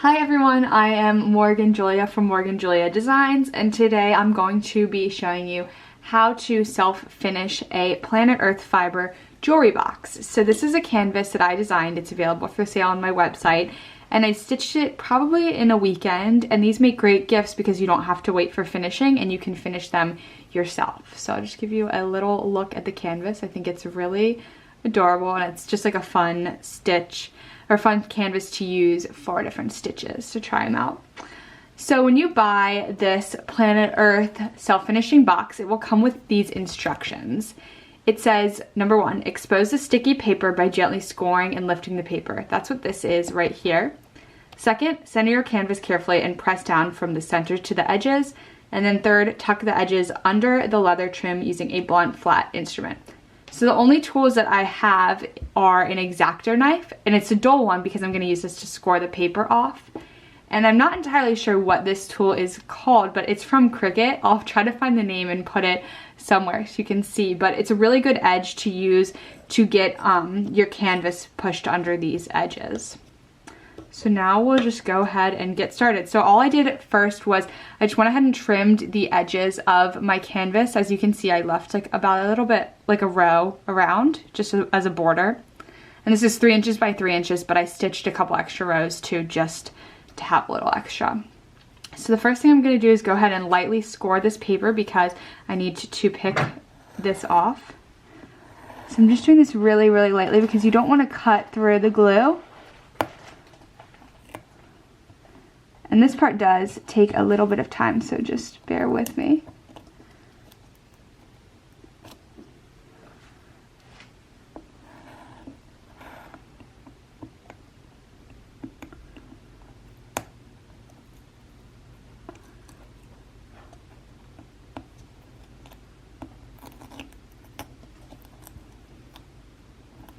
Hi everyone, I am Morgan Julia from Morgan Julia Designs, and today I'm going to be showing you how to self-finish a Planet Earth fiber jewelry box. So this is a canvas that I designed. It's available for sale on my website, and I stitched it probably in a weekend, and these make great gifts because you don't have to wait for finishing and you can finish them yourself. So I'll just give you a little look at the canvas. I think it's really adorable, and it's just like a fun stitch or fun canvas to use for different stitches, to try them out. So when you buy this Planet Earth self-finishing box, it will come with these instructions. It says, number 1, expose the sticky paper by gently scoring and lifting the paper. That's what this is right here. Second, center your canvas carefully and press down from the center to the edges. And then third, tuck the edges under the leather trim using a blunt flat instrument. So the only tools that I have are an Xacto knife, and it's a dull one because I'm going to use this to score the paper off. And I'm not entirely sure what this tool is called, but it's from Cricut. I'll try to find the name and put it somewhere so you can see, but it's a really good edge to use to get your canvas pushed under these edges. So now we'll just go ahead and get started. So all I did at first was I just went ahead and trimmed the edges of my canvas. As you can see, I left like about a little bit, like a row around, just as a border. And this is 3 inches by 3 inches, but I stitched a couple extra rows too, just to have a little extra. So the first thing I'm gonna do is go ahead and lightly score this paper because I need to pick this off. So I'm just doing this really, really lightly because you don't wanna cut through the glue. And this part does take a little bit of time, so just bear with me.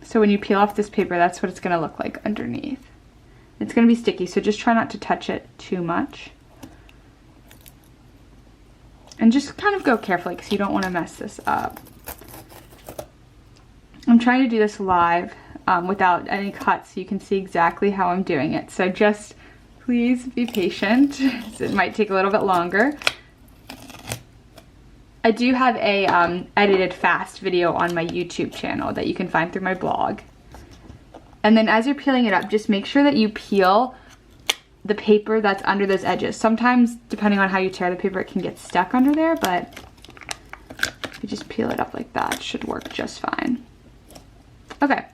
So when you peel off this paper, that's what it's going to look like underneath. It's going to be sticky, so just try not to touch it too much. And just kind of go carefully because you don't want to mess this up. I'm trying to do this live without any cuts so you can see exactly how I'm doing it. So just please be patient. It might take a little bit longer. I do have a edited fast video on my YouTube channel that you can find through my blog. And then as you're peeling it up, just make sure that you peel the paper that's under those edges. Sometimes, depending on how you tear the paper, it can get stuck under there, but if you just peel it up like that, it should work just fine. Okay,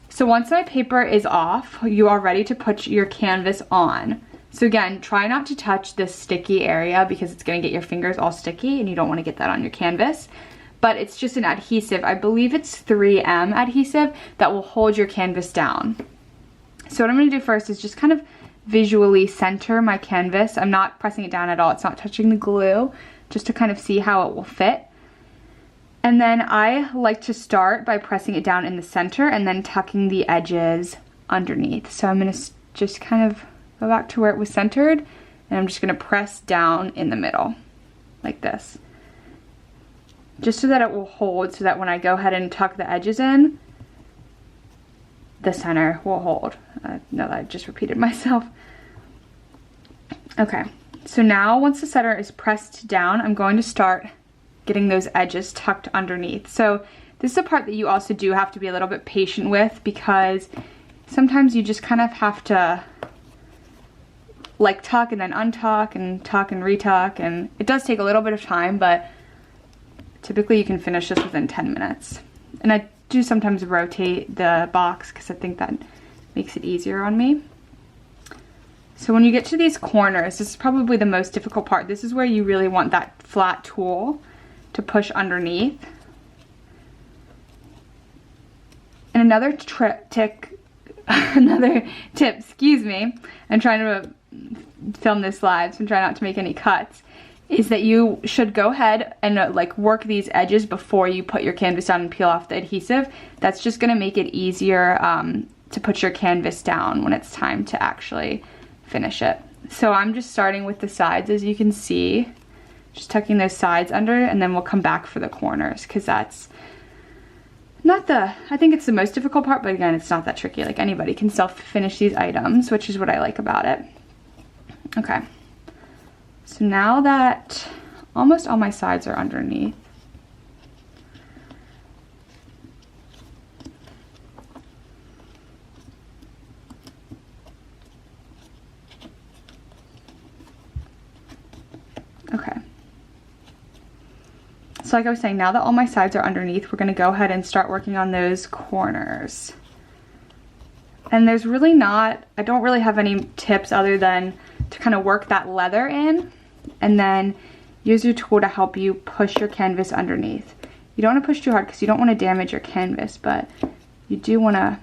so once my paper is off, you are ready to put your canvas on. So again, try not to touch this sticky area because it's gonna get your fingers all sticky and you don't wanna get that on your canvas. But it's just an adhesive. I believe it's 3M adhesive that will hold your canvas down. So what I'm gonna do first is just kind of visually center my canvas. I'm not pressing it down at all. It's not touching the glue, just to kind of see how it will fit. And then I like to start by pressing it down in the center and then tucking the edges underneath. So I'm gonna just kind of go back to where it was centered, and I'm just gonna press down in the middle, like this. Just so that it will hold, so that when I go ahead and tuck the edges in, the center will hold. No, I just repeated myself. Okay, so now once the center is pressed down, I'm going to start getting those edges tucked underneath. So this is a part that you also do have to be a little bit patient with because sometimes you just kind of have to like tuck and then untuck and tuck and retuck, and it does take a little bit of time, but typically you can finish this within 10 minutes. And I do sometimes rotate the box because I think that makes it easier on me. So when you get to these corners, this is probably the most difficult part. This is where you really want that flat tool to push underneath. And another tip, excuse me, I'm trying to film this live, so I'm trying not to make any cuts, is that you should go ahead and like work these edges before you put your canvas down and peel off the adhesive. That's just gonna make it easier to put your canvas down when it's time to actually finish it. So I'm just starting with the sides, as you can see, just tucking those sides under, and then we'll come back for the corners because that's not the, I think it's the most difficult part, but again, it's not that tricky. Like anybody can self-finish these items, which is what I like about it. Okay, so now that almost all my sides are underneath, okay. So like I was saying, now that all my sides are underneath, we're gonna go ahead and start working on those corners. And there's really not, I don't really have any tips other than to kind of work that leather in and then use your tool to help you push your canvas underneath. You don't want to push too hard because you don't want to damage your canvas, but you do want to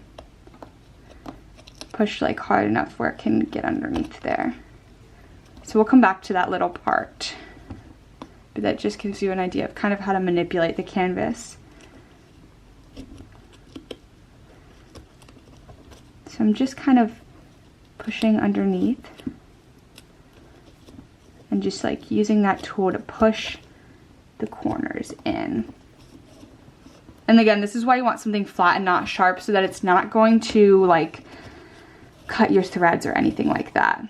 push like hard enough where it can get underneath there. So we'll come back to that little part, but that just gives you an idea of kind of how to manipulate the canvas. So I'm just kind of pushing underneath and just like using that tool to push the corners in. And again, this is why you want something flat and not sharp, so that it's not going to like cut your threads or anything like that.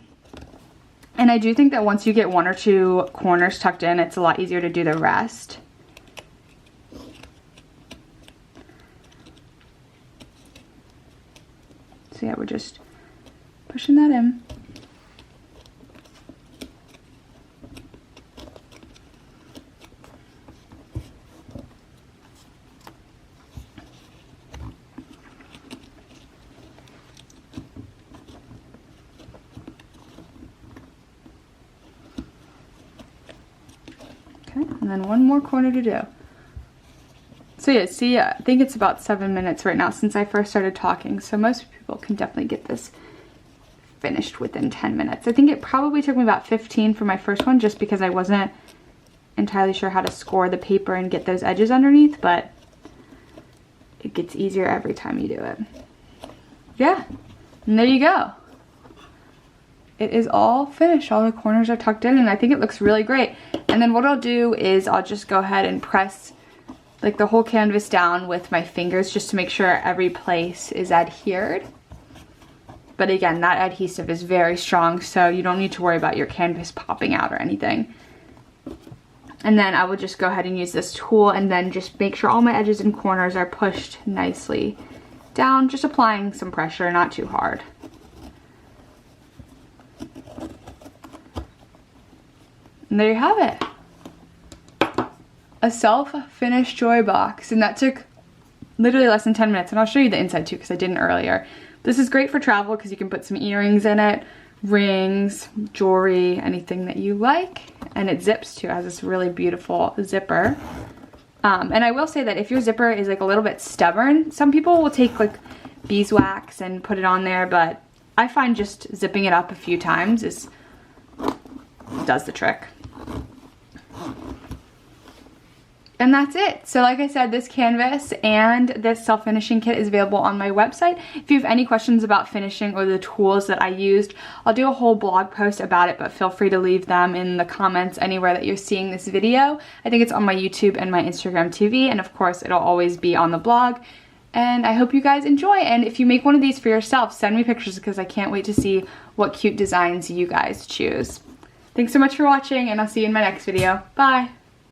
And I do think that once you get 1 or 2 corners tucked in, it's a lot easier to do the rest. So yeah, we're just pushing that in. Okay, and then 1 more corner to do. So yeah, see, I think it's about 7 minutes right now since I first started talking, so most people can definitely get this finished within 10 minutes. I think it probably took me about 15 for my first one just because I wasn't entirely sure how to score the paper and get those edges underneath, but it gets easier every time you do it. Yeah, and there you go. It is all finished. All the corners are tucked in and I think it looks really great. And then what I'll do is I'll just go ahead and press like the whole canvas down with my fingers just to make sure every place is adhered. But again, that adhesive is very strong, so you don't need to worry about your canvas popping out or anything. And then I will just go ahead and use this tool and then just make sure all my edges and corners are pushed nicely down, just applying some pressure, not too hard. And there you have it. A self-finished joy box, and that took literally less than 10 minutes, and I'll show you the inside too because I didn't earlier. This is great for travel because you can put some earrings in it, rings, jewelry, anything that you like, and it zips too. It has this really beautiful zipper. And I will say that if your zipper is like a little bit stubborn, some people will take like beeswax and put it on there, but I find just zipping it up a few times does the trick. And that's it. So like I said, this canvas and this self-finishing kit is available on my website. If you have any questions about finishing or the tools that I used, I'll do a whole blog post about it, but feel free to leave them in the comments anywhere that you're seeing this video. I think it's on my YouTube and my Instagram TV, and of course it'll always be on the blog. And I hope you guys enjoy, and if you make one of these for yourself, send me pictures because I can't wait to see what cute designs you guys choose. Thanks so much for watching, and I'll see you in my next video. Bye!